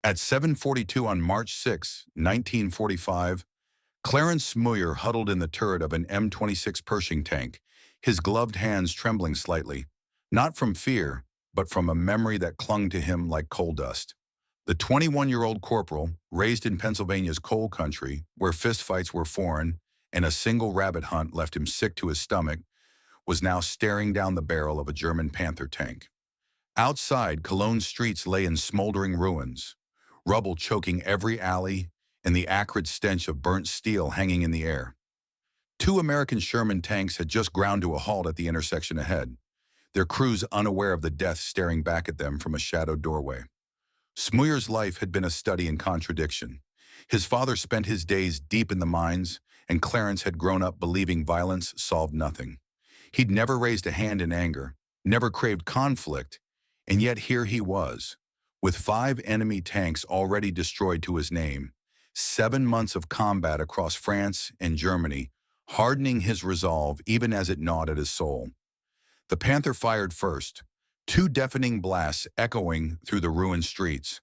At 7:42 on March 6, 1945, Clarence Smooyer huddled in the turret of an M26 Pershing tank, his gloved hands trembling slightly, not from fear, but from a memory that clung to him like coal dust. The 21-year-old corporal, raised in Pennsylvania's coal country, where fistfights were foreign and a single rabbit hunt left him sick to his stomach, was now staring down the barrel of a German Panther tank. Outside, Cologne's streets lay in smoldering ruins, rubble choking every alley and the acrid stench of burnt steel hanging in the air. Two American Sherman tanks had just ground to a halt at the intersection ahead, their crews unaware of the death staring back at them from a shadowed doorway. Smooyer's life had been a study in contradiction. His father spent his days deep in the mines, and Clarence had grown up believing violence solved nothing. He'd never raised a hand in anger, never craved conflict, and yet here he was, with 5 enemy tanks already destroyed to his name, 7 months of combat across France and Germany, hardening his resolve even as it gnawed at his soul. The Panther fired first, 2 deafening blasts echoing through the ruined streets.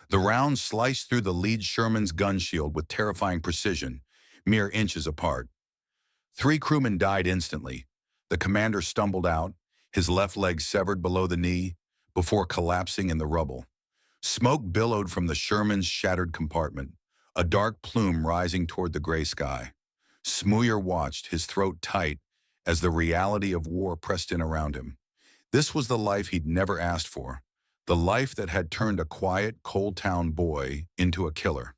The rounds sliced through the lead Sherman's gun shield with terrifying precision, mere inches apart. 3 crewmen died instantly. The commander stumbled out, his left leg severed below the knee, before collapsing in the rubble. Smoke billowed from the Sherman's shattered compartment, a dark plume rising toward the gray sky. Smooyer watched, his throat tight, as the reality of war pressed in around him. This was the life he'd never asked for, the life that had turned a quiet, cold town boy into a killer.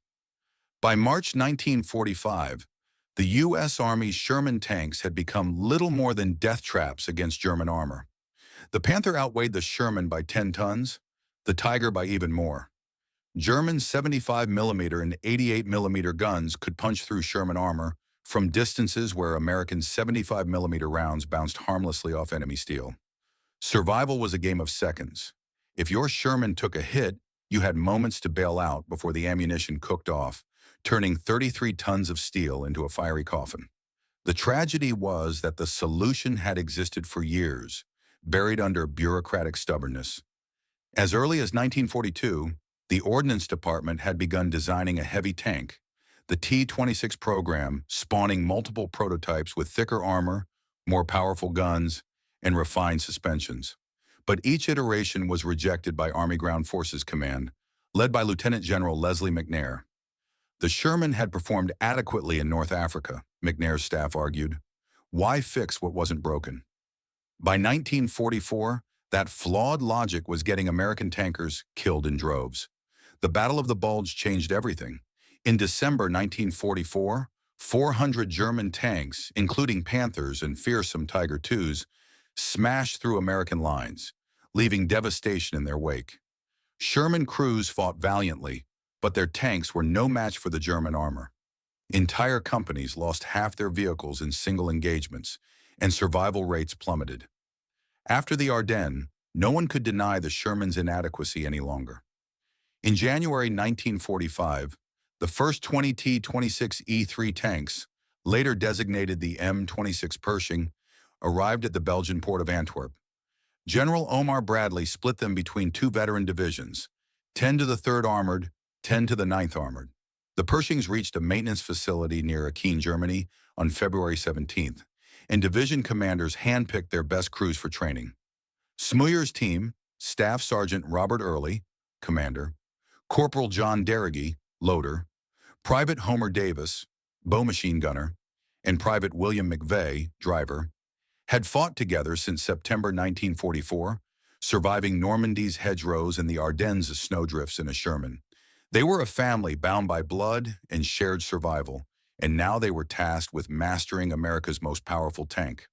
By March 1945, the U.S. Army's Sherman tanks had become little more than death traps against German armor. The Panther outweighed the Sherman by 10 tons, the Tiger by even more. German 75mm and 88mm guns could punch through Sherman armor from distances where American 75mm rounds bounced harmlessly off enemy steel. Survival was a game of seconds. If your Sherman took a hit, you had moments to bail out before the ammunition cooked off, turning 33 tons of steel into a fiery coffin. The tragedy was that the solution had existed for years, buried under bureaucratic stubbornness. As early as 1942, the Ordnance Department had begun designing a heavy tank, the T-26 program spawning multiple prototypes with thicker armor, more powerful guns, and refined suspensions. But each iteration was rejected by Army Ground Forces Command, led by Lieutenant General Leslie McNair. The Sherman had performed adequately in North Africa, McNair's staff argued. Why fix what wasn't broken? By 1944, that flawed logic was getting American tankers killed in droves. The Battle of the Bulge changed everything. In December 1944, 400 German tanks, including Panthers and fearsome Tiger IIs, smashed through American lines, leaving devastation in their wake. Sherman crews fought valiantly, but their tanks were no match for the German armor. Entire companies lost half their vehicles in single engagements, and survival rates plummeted. After the Ardennes, no one could deny the Sherman's inadequacy any longer. In January 1945, the first 20 T-26 E3 tanks, later designated the M26 Pershing, arrived at the Belgian port of Antwerp. General Omar Bradley split them between 2 veteran divisions, 10 to the 3rd Armored, 10 to the 9th Armored. The Pershings reached a maintenance facility near Aachen, Germany on February 17th, and division commanders handpicked their best crews for training. Smooyer's team, Staff Sergeant Robert Early, commander, Corporal John Derrigy, loader, Private Homer Davis, bow machine gunner, and Private William McVeigh, driver, had fought together since September 1944, surviving Normandy's hedgerows and the Ardennes' snowdrifts in a Sherman. They were a family bound by blood and shared survival, and now they were tasked with mastering America's most powerful tank.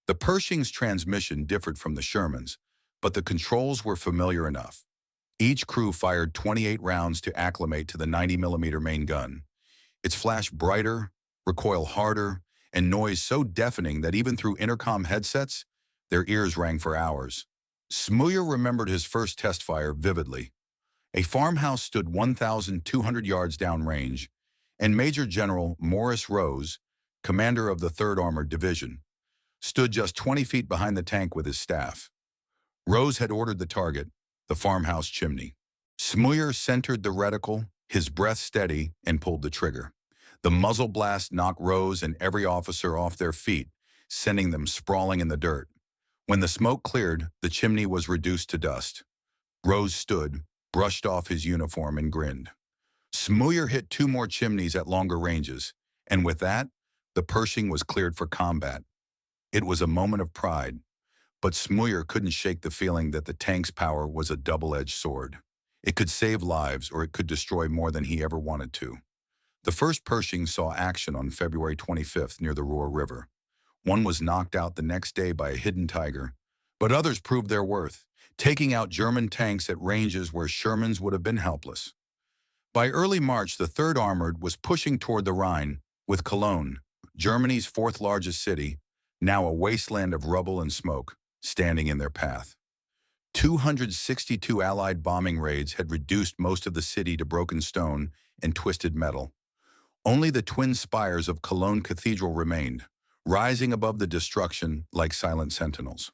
The Pershing's transmission differed from the Sherman's, but the controls were familiar enough. Each crew fired 28 rounds to acclimate to the 90mm main gun. Its flash brighter, recoil harder, and noise so deafening that even through intercom headsets, their ears rang for hours. Smooyer remembered his first test fire vividly. A farmhouse stood 1,200 yards downrange, and Major General Morris Rose, commander of the 3rd Armored Division, stood just 20 feet behind the tank with his staff. Rose had ordered the target, the farmhouse chimney. Smooyer centered the reticle, his breath steady, and pulled the trigger. The muzzle blast knocked Rose and every officer off their feet, sending them sprawling in the dirt. When the smoke cleared, the chimney was reduced to dust. Rose stood, brushed off his uniform, and grinned. Smooyer hit two more chimneys at longer ranges, and with that, the Pershing was cleared for combat. It was a moment of pride, but Smooyer couldn't shake the feeling that the tank's power was a double-edged sword. It could save lives or it could destroy more than he ever wanted to. The first Pershing saw action on February 25th near the Ruhr River. One was knocked out the next day by a hidden tiger, but others proved their worth, taking out German tanks at ranges where Sherman's would have been helpless. By early March, the 3rd Armored was pushing toward the Rhine, with Cologne, Germany's 4th largest city, now a wasteland of rubble and smoke, standing in their path. 262 Allied bombing raids had reduced most of the city to broken stone and twisted metal. Only the twin spires of Cologne Cathedral remained, rising above the destruction like silent sentinels.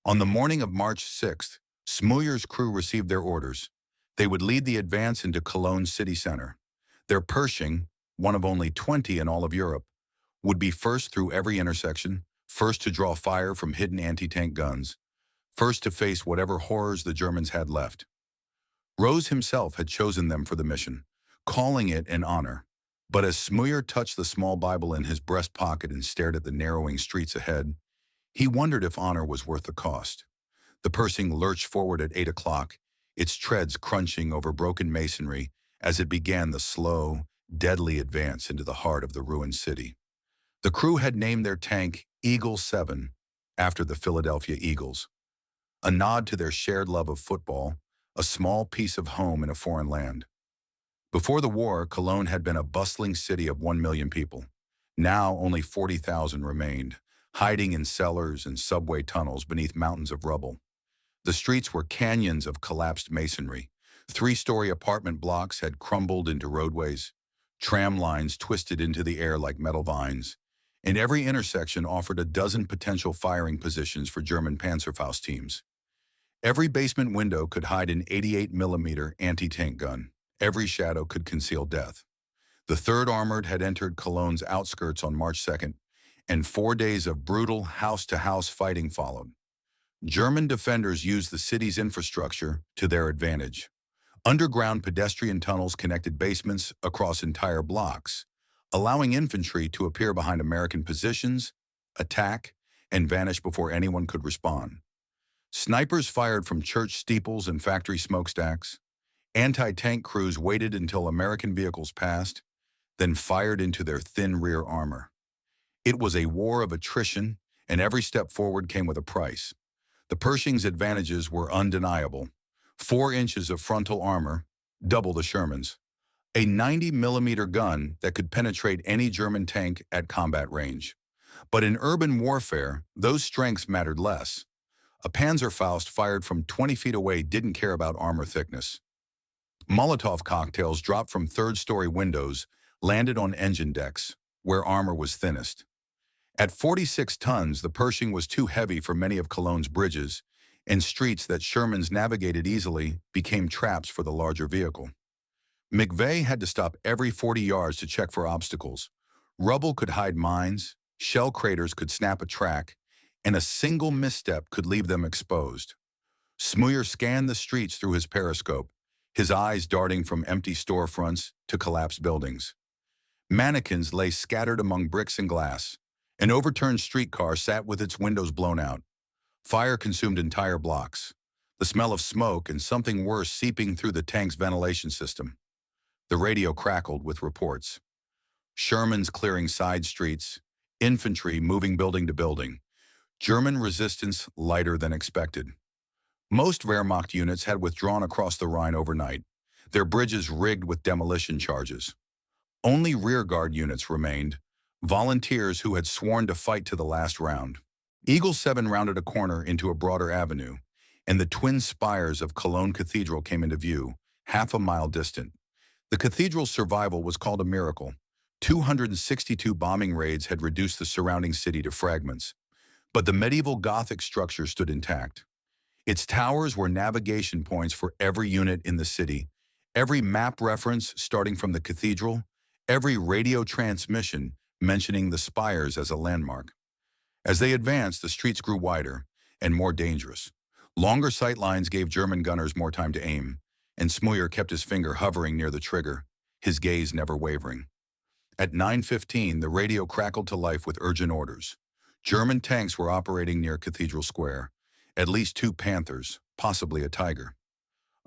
On the morning of March 6th, Smooyer's crew received their orders. They would lead the advance into Cologne's city center. Their Pershing, one of only 20 in all of Europe, would be first through every intersection, first to draw fire from hidden anti-tank guns, first to face whatever horrors the Germans had left. Rose himself had chosen them for the mission, calling it an honor. But as Smooyer touched the small Bible in his breast pocket and stared at the narrowing streets ahead, he wondered if honor was worth the cost. The Pershing lurched forward at 8 o'clock, its treads crunching over broken masonry as it began the slow, deadly advance into the heart of the ruined city. The crew had named their tank Eagle 7 after the Philadelphia Eagles, a nod to their shared love of football, a small piece of home in a foreign land. Before the war, Cologne had been a bustling city of 1 million people. Now only 40,000 remained, hiding in cellars and subway tunnels beneath mountains of rubble. The streets were canyons of collapsed masonry. 3-story apartment blocks had crumbled into roadways. Tram lines twisted into the air like metal vines. And every intersection offered a dozen potential firing positions for German Panzerfaust teams. Every basement window could hide an 88mm anti-tank gun. Every shadow could conceal death. The 3rd Armored had entered Cologne's outskirts on March 2nd, and 4 days of brutal house-to-house fighting followed. German defenders used the city's infrastructure to their advantage. Underground pedestrian tunnels connected basements across entire blocks, allowing infantry to appear behind American positions, attack, and vanish before anyone could respond. Snipers fired from church steeples and factory smokestacks. Anti-tank crews waited until American vehicles passed, then fired into their thin rear armor. It was a war of attrition, and every step forward came with a price. The Pershing's advantages were undeniable. 4 inches of frontal armor, double the Sherman's. A 90mm gun that could penetrate any German tank at combat range. But in urban warfare, those strengths mattered less. A Panzerfaust fired from 20 feet away didn't care about armor thickness. Molotov cocktails dropped from 3rd-story windows landed on engine decks, where armor was thinnest. At 46 tons, the Pershing was too heavy for many of Cologne's bridges, and streets that Sherman's navigated easily became traps for the larger vehicle. McVeigh had to stop every 40 yards to check for obstacles. Rubble could hide mines, shell craters could snap a track, and a single misstep could leave them exposed. Smooyer scanned the streets through his periscope, his eyes darting from empty storefronts to collapsed buildings. Mannequins lay scattered among bricks and glass. An overturned streetcar sat with its windows blown out. Fire consumed entire blocks, the smell of smoke and something worse seeping through the tank's ventilation system. The radio crackled with reports. Sherman's clearing side streets, infantry moving building to building. German resistance lighter than expected. Most Wehrmacht units had withdrawn across the Rhine overnight, their bridges rigged with demolition charges. Only rearguard units remained, volunteers who had sworn to fight to the last round. Eagle 7 rounded a corner into a broader avenue, and the twin spires of Cologne Cathedral came into view, half a mile distant. The cathedral's survival was called a miracle. 262 bombing raids had reduced the surrounding city to fragments, but the medieval Gothic structure stood intact. Its towers were navigation points for every unit in the city, every map reference starting from the cathedral, every radio transmission mentioning the spires as a landmark. As they advanced, the streets grew wider and more dangerous. Longer sight lines gave German gunners more time to aim, and Smooyer kept his finger hovering near the trigger, his gaze never wavering. At 9:15, the radio crackled to life with urgent orders. German tanks were operating near Cathedral Square, at least 2 Panthers, possibly a Tiger.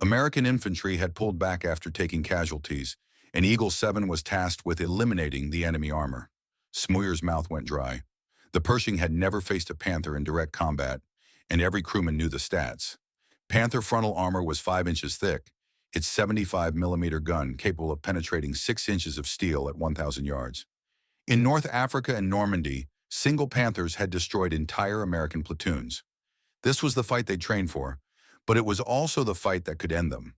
American infantry had pulled back after taking casualties, and Eagle 7 was tasked with eliminating the enemy armor. Smooyer's mouth went dry. The Pershing had never faced a Panther in direct combat, and every crewman knew the stats. Panther frontal armor was 5 inches thick, its 75mm gun capable of penetrating 6 inches of steel at 1,000 yards. In North Africa and Normandy, single Panthers had destroyed entire American platoons. This was the fight they trained for, but it was also the fight that could end them.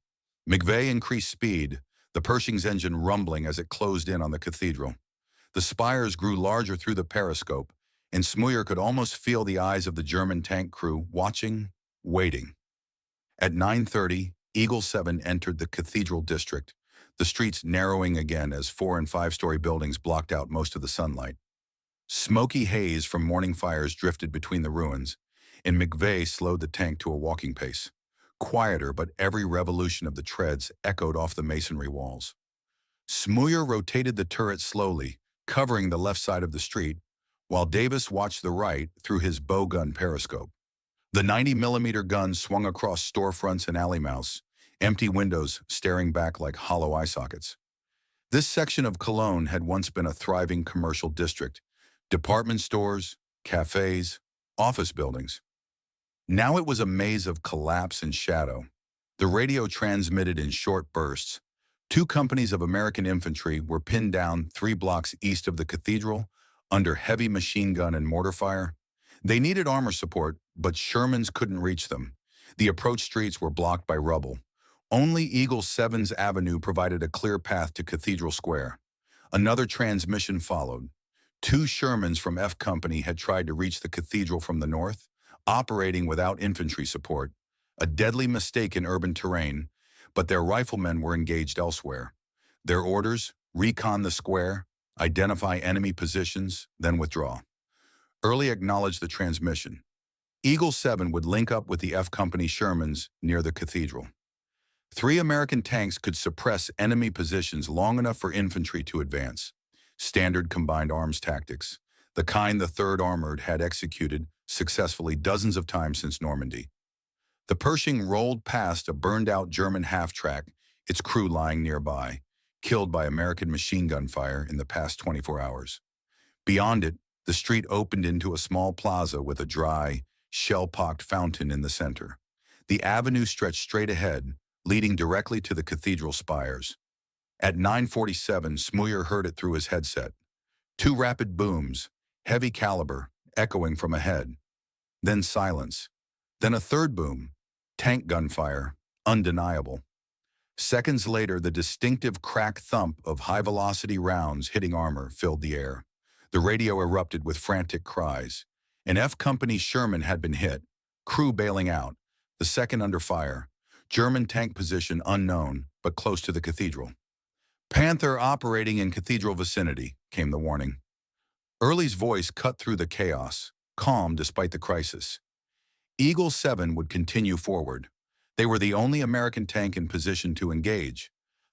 McVeigh increased speed, the Pershing's engine rumbling as it closed in on the cathedral. The spires grew larger through the periscope, and Smooyer could almost feel the eyes of the German tank crew watching, waiting. At 9:30, Eagle 7 entered the cathedral district, the streets narrowing again as 4- and 5-story buildings blocked out most of the sunlight. Smoky haze from morning fires drifted between the ruins, and McVeigh slowed the tank to a walking pace. Quieter, but every revolution of the treads echoed off the masonry walls. Smooyer rotated the turret slowly, covering the left side of the street, while Davis watched the right through his bowgun periscope. The 90mm gun swung across storefronts and alley mouths, empty windows staring back like hollow eye sockets. This section of Cologne had once been a thriving commercial district, department stores, cafes, office buildings. Now it was a maze of collapse and shadow. The radio transmitted in short bursts. 2 companies of American infantry were pinned down 3 blocks east of the cathedral, under heavy machine gun and mortar fire. They needed armor support, but Shermans couldn't reach them. The approach streets were blocked by rubble. Only Eagle 7's avenue provided a clear path to Cathedral Square. Another transmission followed. 2 Shermans from F Company had tried to reach the cathedral from the north, operating without infantry support, a deadly mistake in urban terrain, but their riflemen were engaged elsewhere. Their orders: recon the square, identify enemy positions, then withdraw. Early acknowledged the transmission. Eagle 7 would link up with the F Company Shermans near the cathedral. 3 American tanks could suppress enemy positions long enough for infantry to advance. Standard combined arms tactics, the kind the 3rd Armored had executed successfully dozens of times since Normandy. The Pershing rolled past a burned-out German half-track, its crew lying nearby, killed by American machine gun fire in the past 24 hours. Beyond it, the street opened into a small plaza with a dry, shell-pocked fountain in the center. The avenue stretched straight ahead, leading directly to the cathedral spires. At 9:47, Smooyer heard it through his headset. 2 rapid booms, heavy caliber, echoing from ahead. Then silence. Then a 3rd boom, tank gunfire, undeniable. Seconds later, the distinctive crack thump of high-velocity rounds hitting armor filled the air. The radio erupted with frantic cries. An F Company Sherman had been hit, crew bailing out, the 2nd under fire. German tank position unknown, but close to the cathedral. Panther operating in cathedral vicinity, came the warning. Early's voice cut through the chaos, calm despite the crisis. Eagle 7 would continue forward. They were the only American tank in position to engage.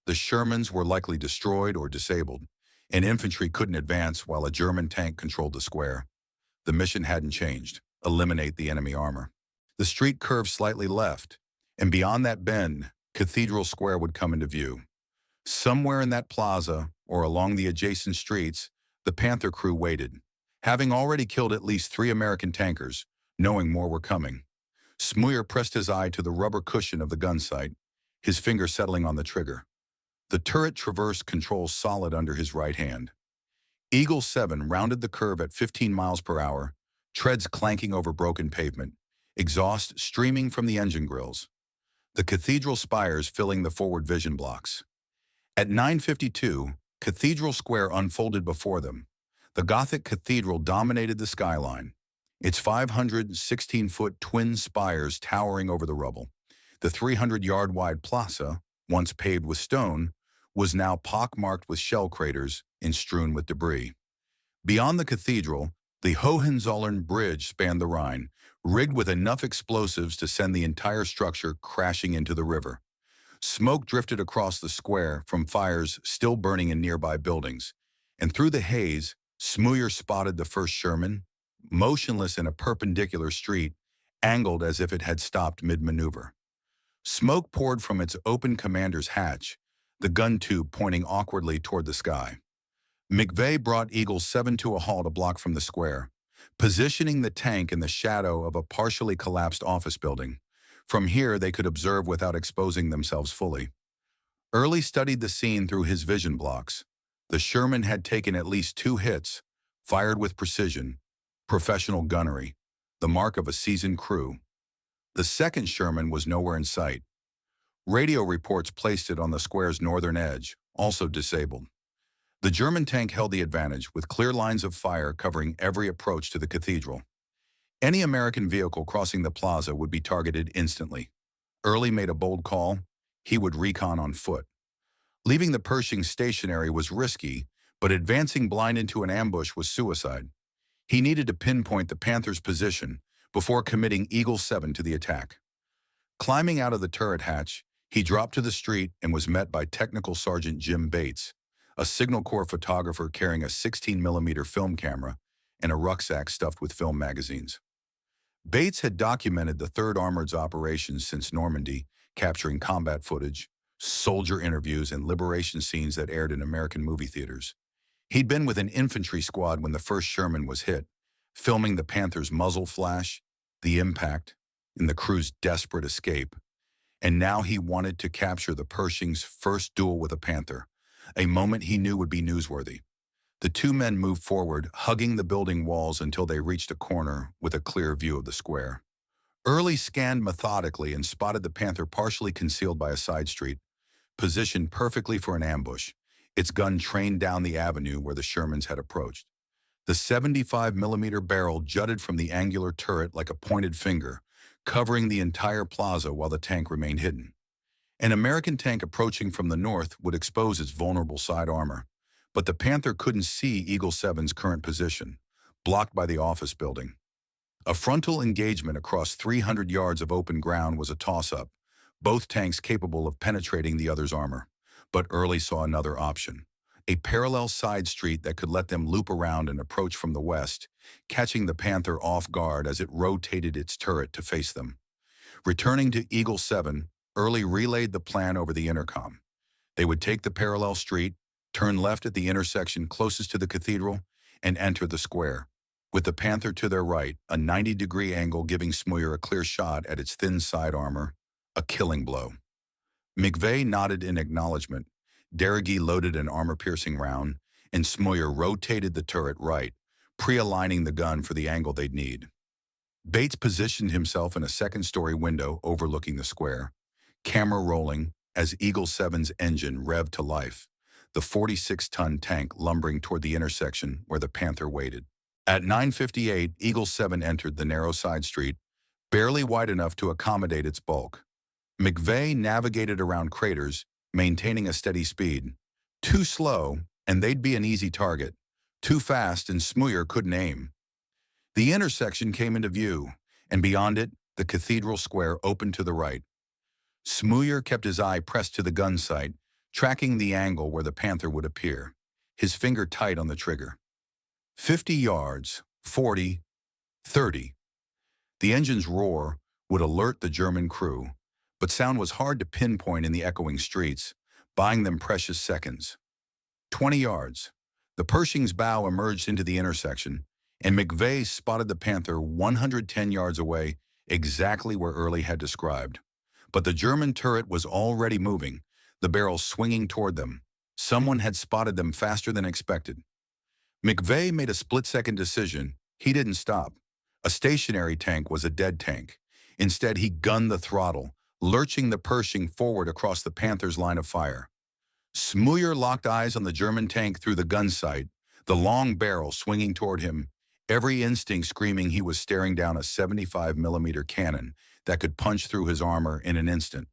The Shermans were likely destroyed or disabled, and infantry couldn't advance while a German tank controlled the square. The mission hadn't changed: eliminate the enemy armor. The street curved slightly left, and beyond that bend, Cathedral Square would come into view. Somewhere in that plaza, or along the adjacent streets, the Panther crew waited, having already killed at least 3 American tankers, knowing more were coming. Smooyer pressed his eye to the rubber cushion of the gun sight, his finger settling on the trigger. The turret traversed controls solid under his right hand. Eagle 7 rounded the curve at 15 miles per hour, treads clanking over broken pavement, exhaust streaming from the engine grills. The cathedral spires filling the forward vision blocks. At 9:52, Cathedral Square unfolded before them. The Gothic cathedral dominated the skyline. its 516-foot twin spires towering over the rubble. The 300-yard-wide plaza, once paved with stone, was now pockmarked with shell craters and strewn with debris. Beyond the cathedral, the Hohenzollern Bridge spanned the Rhine, rigged with enough explosives to send the entire structure crashing into the river. Smoke drifted across the square from fires still burning in nearby buildings, and through the haze, Smooyer spotted the first Sherman, motionless in a perpendicular street, angled as if it had stopped mid-maneuver. Smoke poured from its open commander's hatch, the gun tube pointing awkwardly toward the sky. McVeigh brought Eagle 7 to a halt a block from the square, positioning the tank in the shadow of a partially collapsed office building. From here, they could observe without exposing themselves fully. Early studied the scene through his vision blocks. The Sherman had taken at least 2 hits, fired with precision, professional gunnery, the mark of a seasoned crew. The second Sherman was nowhere in sight. Radio reports placed it on the square's northern edge, also disabled. The German tank held the advantage, with clear lines of fire covering every approach to the cathedral. Any American vehicle crossing the plaza would be targeted instantly. Early made a bold call. He would recon on foot. Leaving the Pershing stationary was risky, but advancing blind into an ambush was suicide. He needed to pinpoint the Panther's position before committing Eagle 7 to the attack. Climbing out of the turret hatch, he dropped to the street and was met by Technical Sergeant Jim Bates, a Signal Corps photographer carrying a 16mm film camera and a rucksack stuffed with film magazines. Bates had documented the 3rd Armored's operations since Normandy, capturing combat footage, soldier interviews, and liberation scenes that aired in American movie theaters. He'd been with an infantry squad when the first Sherman was hit, filming the Panther's muzzle flash, the impact, and the crew's desperate escape. And now he wanted to capture the Pershing's first duel with a Panther, a moment he knew would be newsworthy. The 2 men moved forward, hugging the building walls until they reached a corner with a clear view of the square. Early scanned methodically and spotted the Panther partially concealed by a side street, positioned perfectly for an ambush, its gun trained down the avenue where the Shermans had approached. The 75mm barrel jutted from the angular turret like a pointed finger, covering the entire plaza while the tank remained hidden. An American tank approaching from the north would expose its vulnerable side armor, but the Panther couldn't see Eagle 7's current position, blocked by the office building. A frontal engagement across 300 yards of open ground was a toss-up, both tanks capable of penetrating the other's armor. But Early saw another option, a parallel side street that could let them loop around and approach from the west, catching the Panther off guard as it rotated its turret to face them. Returning to Eagle 7, Early relayed the plan over the intercom. They would take the parallel street, turn left at the intersection closest to the cathedral, and enter the square, with the Panther to their right, a 90-degree angle giving Smooyer a clear shot at its thin side armor, a killing blow. McVeigh nodded in acknowledgement. Darragh loaded an armor-piercing round, and Smooyer rotated the turret right, pre-aligning the gun for the angle they'd need. Bates positioned himself in a second-story window overlooking the square, camera rolling as Eagle 7's engine revved to life, the 46-ton tank lumbering toward the intersection where the Panther waited. At 9:58, Eagle 7 entered the narrow side street, barely wide enough to accommodate its bulk. McVeigh navigated around craters, maintaining a steady speed. Too slow, and they'd be an easy target. Too fast, and Smooyer couldn't aim. The intersection came into view, and beyond it, the cathedral square opened to the right. Smooyer kept his eye pressed to the gun sight, tracking the angle where the Panther would appear, his finger tight on the trigger. 50 yards, 40, 30. The engine's roar would alert the German crew, but sound was hard to pinpoint in the echoing streets, buying them precious seconds. 20 yards. The Pershing's bow emerged into the intersection, and McVeigh spotted the Panther 110 yards away, exactly where Early had described. But the German turret was already moving, the barrel swinging toward them. Someone had spotted them faster than expected. McVeigh made a split-second decision. He didn't stop. A stationary tank was a dead tank. Instead, he gunned the throttle, lurching the Pershing forward across the Panther's line of fire. Smooyer locked eyes on the German tank through the gun sight, the long barrel swinging toward him, every instinct screaming he was staring down a 75 millimeter cannon that could punch through his armor in an instant.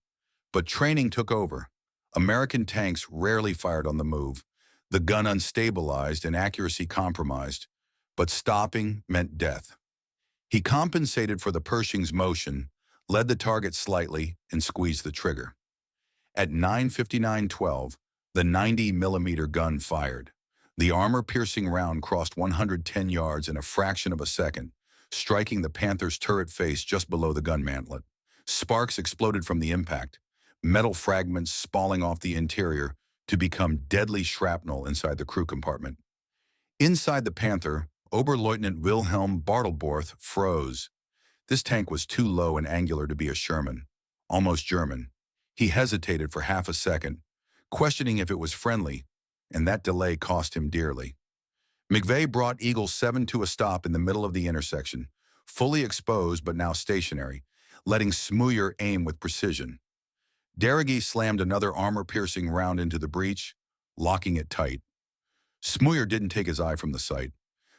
But training took over. American tanks rarely fired on the move, the gun unstabilized and accuracy compromised, but stopping meant death. He compensated for the Pershing's motion, led the target slightly, and squeezed the trigger. At 9:59:12, the 90 millimeter gun fired. The armor-piercing round crossed 110 yards in a fraction of a second, striking the Panther's turret face just below the gun mantlet. Sparks exploded from the impact, metal fragments spalling off the interior to become deadly shrapnel inside the crew compartment. Inside the Panther, Oberleutnant Wilhelm Bartelborth froze. This tank was too low and angular to be a Sherman, almost German. He hesitated for half a second, questioning if it was friendly, and that delay cost him dearly. McVeigh brought Eagle 7 to a stop in the middle of the intersection, fully exposed but now stationary, letting Smooyer aim with precision. Darragh slammed another armor-piercing round into the breech, locking it tight. Smooyer didn't take his eye from the sight.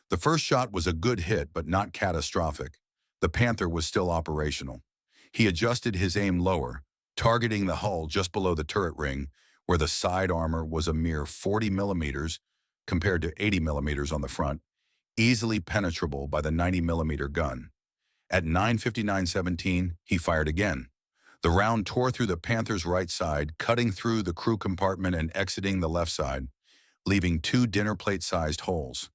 The first shot was a good hit, but not catastrophic. The Panther was still operational. He adjusted his aim lower, targeting the hull just below the turret ring, where the side armor was a mere 40 millimeters compared to 80 millimeters on the front, easily penetrable by the 90 millimeter gun. At 9:59:17, he fired again. The round tore through the Panther's right side, cutting through the crew compartment and exiting the left side, leaving two dinner plate-sized holes.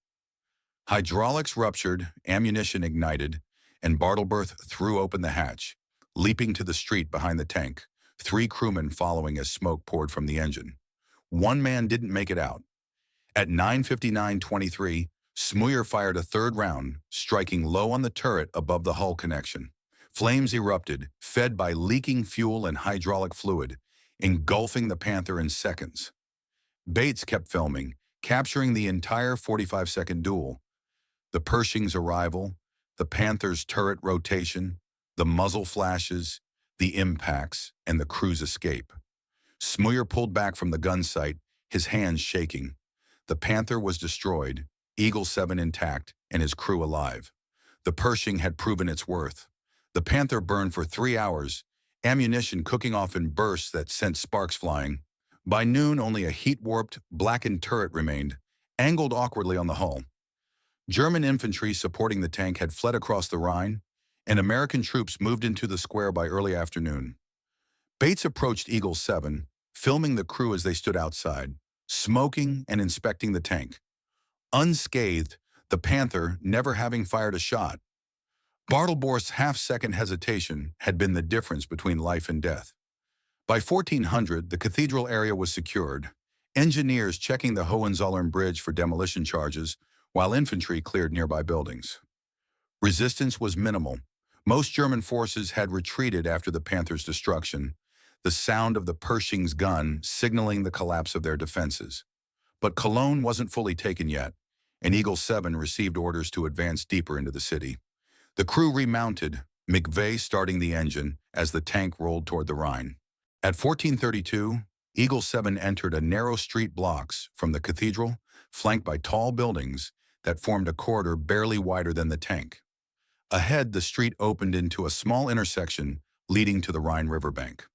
Hydraulics ruptured, ammunition ignited, and Bartelborth threw open the hatch, leaping to the street behind the tank, three crewmen following as smoke poured from the engine. One man didn't make it out. At 9:59:23, Smooyer fired a third round, striking low on the turret above the hull connection. Flames erupted, fed by leaking fuel and hydraulic fluid, engulfing the Panther in seconds. Bates kept filming, capturing the entire 45-second duel. The Pershing's arrival, the Panther's turret rotation, the muzzle flashes, the impacts, and the crew's escape. Smooyer pulled back from the gun sight, his hands shaking. The Panther was destroyed, Eagle 7 intact, and his crew alive. The Pershing had proven its worth. The Panther burned for 3 hours, ammunition cooking off in bursts that sent sparks flying. By noon, only a heat-warped, blackened turret remained, angled awkwardly on the hull. German infantry supporting the tank had fled across the Rhine, and American troops moved into the square by early afternoon. Bates approached Eagle 7, filming the crew as they stood outside, smoking and inspecting the tank. Unscathed, the Panther never having fired a shot. Bartelborth's half-second hesitation had been the difference between life and death. By 1400, the cathedral area was secured, engineers checking the Hohenzollern Bridge for demolition charges, while infantry cleared nearby buildings. Resistance was minimal. Most German forces had retreated after the Panther's destruction, the sound of the Pershing's gun signaling the collapse of their defenses. But Cologne wasn't fully taken yet, and Eagle 7 received orders to advance deeper into the city. The crew remounted, McVeigh starting the engine as the tank rolled toward the Rhine. At 1432, Eagle 7 entered a narrow street blocks from the cathedral, flanked by tall buildings that formed a corridor barely wider than the tank. Ahead, the street opened into a small intersection leading to the Rhine riverbank.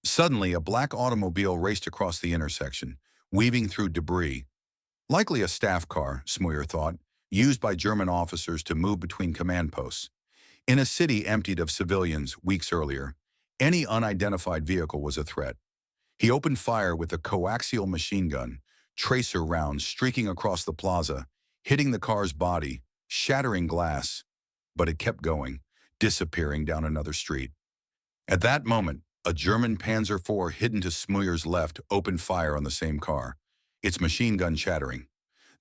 Suddenly, a black automobile raced across the intersection, weaving through debris. Likely a staff car, Smooyer thought, used by German officers to move between command posts. In a city emptied of civilians weeks earlier, any unidentified vehicle was a threat. He opened fire with a coaxial machine gun, tracer rounds streaking across the plaza, hitting the car's body, shattering glass, but it kept going, disappearing down another street. At that moment, a German Panzer IV hidden to Smooyer's left opened fire on the same car, its machine gun chattering.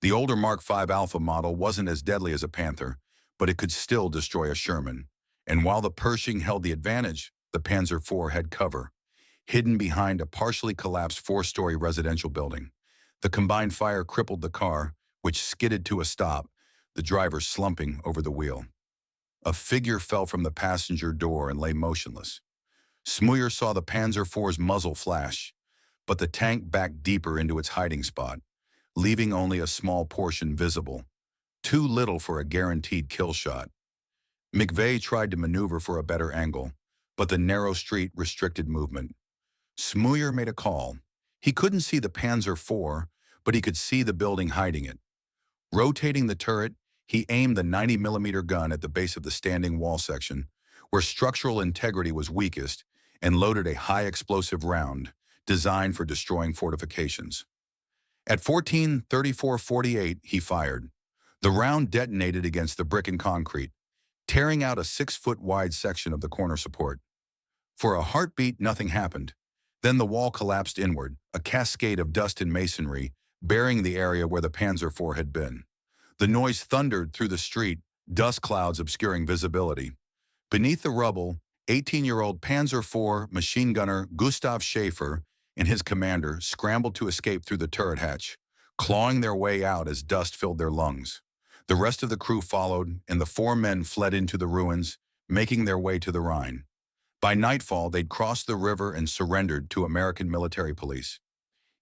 The older Mark V Alpha model wasn't as deadly as a Panther, but it could still destroy a Sherman. And while the Pershing held the advantage, the Panzer IV had cover, hidden behind a partially collapsed 4-story residential building. The combined fire crippled the car, which skidded to a stop, the driver slumping over the wheel. A figure fell from the passenger door and lay motionless. Smooyer saw the Panzer IV's muzzle flash, but the tank backed deeper into its hiding spot, leaving only a small portion visible. too little for a guaranteed kill shot. McVeigh tried to maneuver for a better angle, but the narrow street restricted movement. Smooyer made a call. He couldn't see the Panzer IV, but he could see the building hiding it. Rotating the turret, he aimed the 90mm gun at the base of the standing wall section, where structural integrity was weakest, and loaded a high-explosive round designed for destroying fortifications. At 14:34:48, he fired. The round detonated against the brick and concrete, tearing out a 6-foot-wide section of the corner support. For a heartbeat, nothing happened. Then the wall collapsed inward, a cascade of dust and masonry, burying the area where the Panzer IV had been. The noise thundered through the street, dust clouds obscuring visibility. Beneath the rubble, 18-year-old Panzer IV machine gunner Gustav Schaefer and his commander scrambled to escape through the turret hatch, clawing their way out as dust filled their lungs. The rest of the crew followed, and the 4 men fled into the ruins, making their way to the Rhine. By nightfall, they'd crossed the river and surrendered to American military police.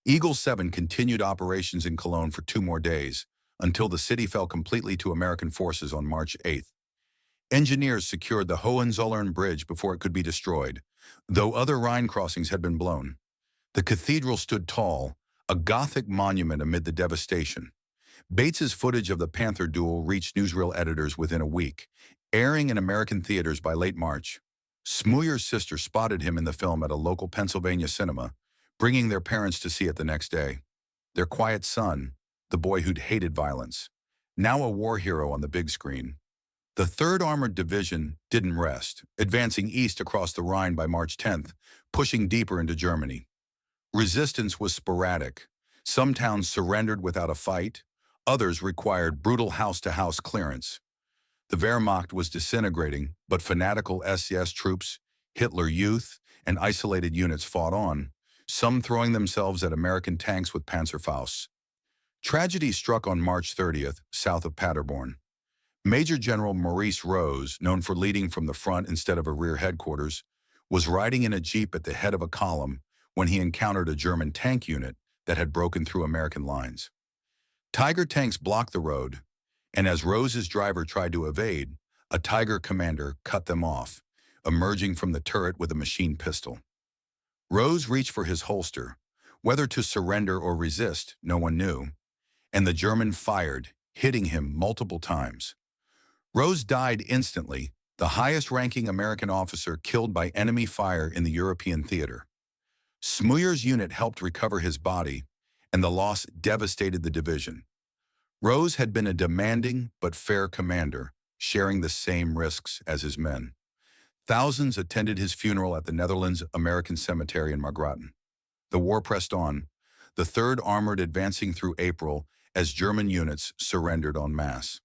Eagle 7 continued operations in Cologne for 2 more days, until the city fell completely to American forces on March 8th. Engineers secured the Hohenzollern Bridge before it could be destroyed, though other Rhine crossings had been blown. The cathedral stood tall, a Gothic monument amid the devastation. Bates's footage of the Panther duel reached newsreel editors within a week, airing in American theaters by late March. Smouyer's sister spotted him in the film at a local Pennsylvania cinema, bringing their parents to see it the next day. Their quiet son, the boy who'd hated violence, now a war hero on the big screen. The 3rd Armored Division didn't rest, advancing east across the Rhine by March 10th, pushing deeper into Germany. Resistance was sporadic. Some towns surrendered without a fight. Others required brutal house-to-house clearance. The Wehrmacht was disintegrating, but fanatical SS troops, Hitler Youth, and isolated units fought on, some throwing themselves at American tanks with Panzerfausts. Tragedy struck on March 30th, south of Paderborn. Major General Maurice Rose, known for leading from the front instead of a rear headquarters, was riding in a jeep at the head of a column when he encountered a German tank unit that had broken through American lines. Tiger tanks blocked the road, and as Rose's driver tried to evade, a Tiger commander cut them off, emerging from the turret with a machine pistol. Rose reached for his holster. Whether to surrender or resist, no one knew, and the German fired, hitting him multiple times. Rose died instantly, the highest-ranking American officer killed by enemy fire in the European theater. Smouyer's unit helped recover his body, and the loss devastated the division. Rose had been a demanding but fair commander, sharing the same risks as his men. Thousands attended his funeral at the Netherlands American Cemetery in Margraten. The war pressed on, the 3rd Armored advancing through April as German units surrendered en masse.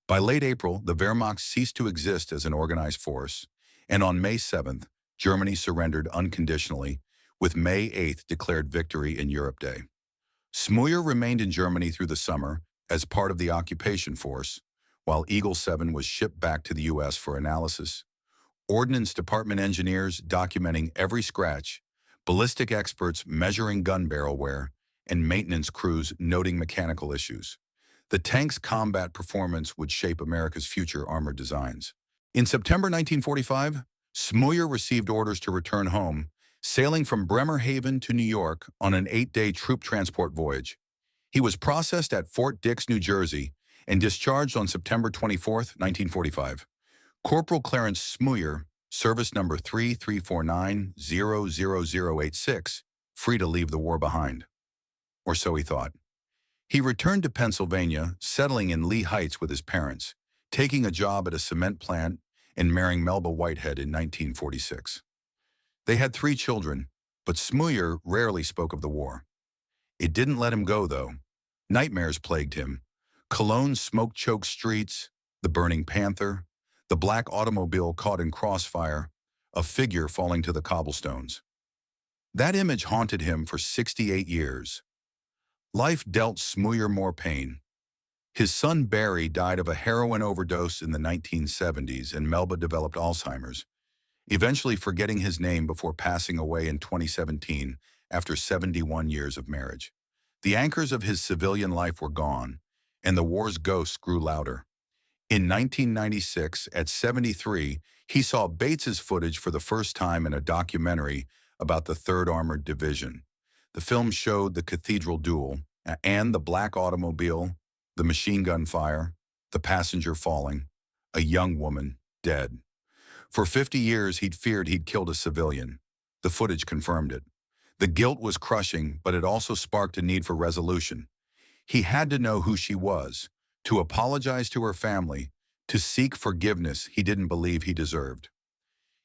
By late April, the Wehrmacht ceased to exist as an organized force, and on May 7th, Germany surrendered unconditionally, with May 8th declared Victory in Europe Day. Smooyer remained in Germany through the summer as part of the occupation force, while Eagle 7 was shipped back to the U.S. for analysis. Ordnance Department engineers documenting every scratch, ballistic experts measuring gun barrel wear, and maintenance crews noting mechanical issues. The tank's combat performance would shape America's future armored designs. In September 1945, Smooyer received orders to return home, sailing from Bremerhaven to New York on an 8-day troop transport voyage. He was processed at Fort Dix, New Jersey, and discharged on September 24, 1945. Corporal Clarence Smooyer, service number 3349-00086, free to leave the war behind. Or so he thought. He returned to Pennsylvania, settling in Lee Heights with his parents, taking a job at a cement plant and marrying Melba Whitehead in 1946. They had 3 children, but Smooyer rarely spoke of the war. It didn't let him go, though. Nightmares plagued him. Cologne's smoke-choked streets, the burning Panther, the black automobile caught in crossfire, a figure falling to the cobblestones. That image haunted him for 68 years. Life dealt Smooyer more pain. His son Barry died of a heroin overdose in the 1970s, and Melba developed Alzheimer's, eventually forgetting his name before passing away in 2017 after 71 years of marriage. The anchors of his civilian life were gone, and the war's ghosts grew louder. In 1996, at 73, he saw Bates's footage for the first time in a documentary about the 3rd Armored Division. The film showed the cathedral duel and the black automobile, the machine gun fire, the passenger falling, a young woman dead. For 50 years, he'd feared he'd killed a civilian. The footage confirmed it. The guilt was crushing, but it also sparked a need for resolution. He had to know who she was, to apologize to her family, to seek forgiveness he didn't believe he deserved.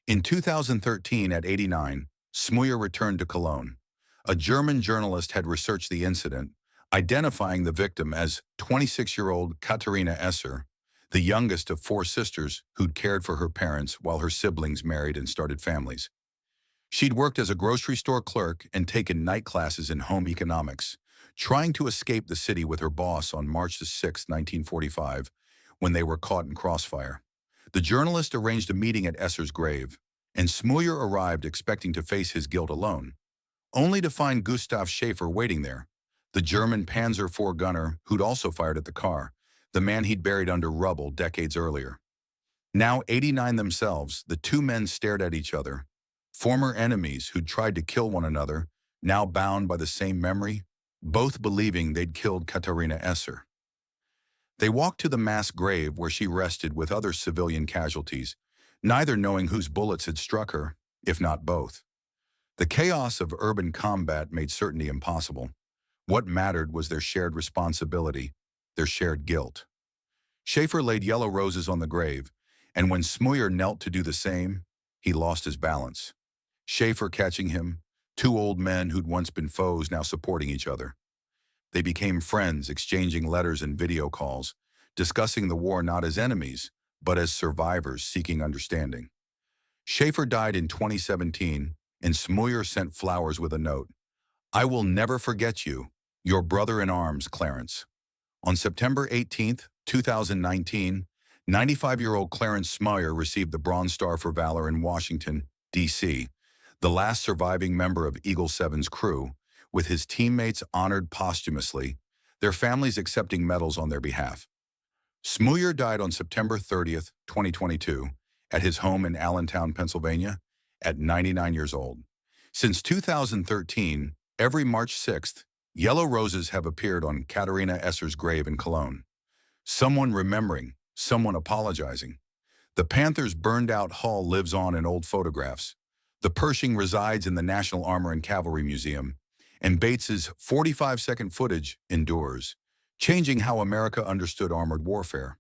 In 2013, at 89, Smooyer returned to Cologne. A German journalist had researched the incident, identifying the victim as 26-year-old Katharina Esser, the youngest of 4 sisters who'd cared for her parents while her siblings married and started families. She'd worked as a grocery store clerk and taken night classes in home economics, trying to escape the city with her boss on March 6, 1945, when they were caught in crossfire. The journalist arranged a meeting at Esser's grave, and Smooyer arrived expecting to face his guilt alone, only to find Gustav Schaefer waiting there, the German Panzer IV gunner who'd also fired at the car, the man he'd buried under rubble decades earlier. Now 89 themselves, the 2 men stared at each other, former enemies who'd tried to kill one another, now bound by the same memory, both believing they'd killed Katharina Esser. They walked to the mass grave where she rested with other civilian casualties, neither knowing whose bullets had struck her, if not both. The chaos of urban combat made certainty impossible. What mattered was their shared responsibility, their shared guilt. Schaefer laid yellow roses on the grave, and when Smooyer knelt to do the same, he lost his balance. Schaefer catching him, 2 old men who'd once been foes now supporting each other. They became friends, exchanging letters and video calls, discussing the war not as enemies, but as survivors seeking understanding. Schaefer died in 2017, and Smooyer sent flowers with a note. "I will never forget you, your brother in arms, Clarence." On September 18, 2019, 95-year-old Clarence Smooyer received the Bronze Star for Valor in Washington, D.C., the last surviving member of Eagle 7's crew, with his teammates honored posthumously, their families accepting medals on their behalf. Smooyer died on September 30, 2022, at his home in Allentown, Pennsylvania, at 99 years old. Since 2013, every March 6th, yellow roses have appeared on Katharina Esser's grave in Cologne. Someone remembering, someone apologizing. The Panther's burned-out hull lives on in old photographs. The Pershing resides in the National Armor and Cavalry Museum, and Bates's 45-second footage endures, changing how America understood armored warfare.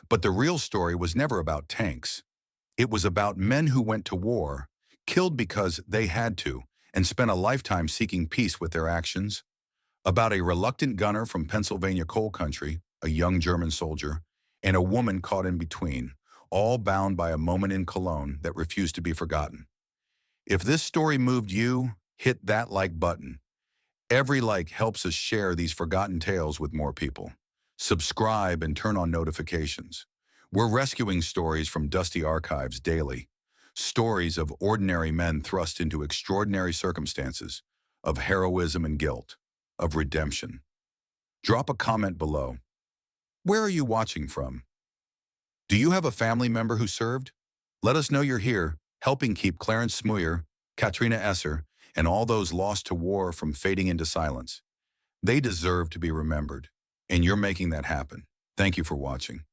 But the real story was never about tanks. It was about men who went to war, killed because they had to, and spent a lifetime seeking peace with their actions. About a reluctant gunner from Pennsylvania coal country, a young German soldier, and a woman caught in between, all bound by a moment in Cologne that refused to be forgotten. If this story moved you, hit that like button. Every like helps us share these forgotten tales with more people. Subscribe and turn on notifications. We're rescuing stories from dusty archives daily. Stories of ordinary men thrust into extraordinary circumstances, of heroism and guilt, of redemption. Drop a comment below. Where are you watching from? Do you have a family member who served? Let us know you're here, helping keep Clarence Smooyer, Katharina Esser, and all those lost to war from fading into silence. They deserve to be remembered, and you're making that happen. Thank you for watching.